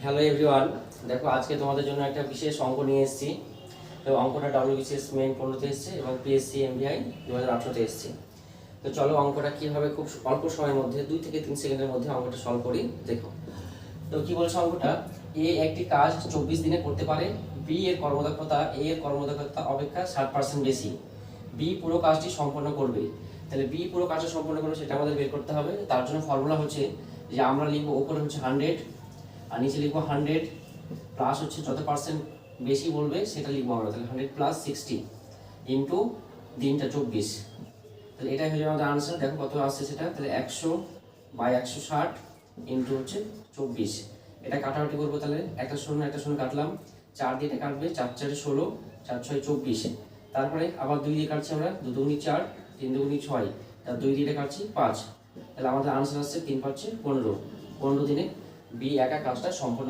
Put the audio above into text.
Hello everyone, দেখো আজকে তোমাদের জন্য একটা বিশেষ অঙ্ক নিয়ে এসেছি। তো অঙ্কটা WBCS মেইন 15তে এসেছে এবং PSC MBI 2018তে এসেছে। তো চলো অঙ্কটা কীভাবে খুব অল্প সময়ের মধ্যে 2 থেকে 3 সেকেন্ডের মধ্যে অঙ্কটা সলভ করি, দেখো। তো কি বলছে অঙ্কটা, এ একটি কাজ 24 দিনে করতে পারে, বি এর কর্মদক্ষতা এ এর কর্মদক্ষতা অপেক্ষা 60% বেশি। বি পুরো কাজটি সম্পন্ন করবে। তাহলে বি পুরো কাজটা সম্পন্ন করবে সেটা আমাদের বের করতে হবে। তার জন্য ফর্মুলা হচ্ছে যে আমরা লিখবো ওপরে হচ্ছে 100 আর নিচে লিখবো 100 প্লাস হচ্ছে যত পার্সেন্ট বেশি বলবে সেটা লিখবো আমরা। তাহলে 100 প্লাস 60 ইন্টু দিনটা 24। তাহলে এটাই হয়ে যাবে আমাদের আনসার। দেখো কত আসছে সেটা, তাহলে 100 বাই 160 ইন্টু হচ্ছে 24। এটা কাটাকাটি করবো, তাহলে একটা শূন্য কাটলাম, 4 দিয়ে এটা কাটবে, 4 4 16, 4 6 24। তারপরে আবার 2 দিয়ে কাটছি আমরা, 2 দুগুণি 4, 3 দুগুণি 6, তার 2 দিয়ে কাটছি 5। তাহলে আমাদের আনসার আসছে 3 5 15 দিনে বি একা কাজটা সম্পূর্ণ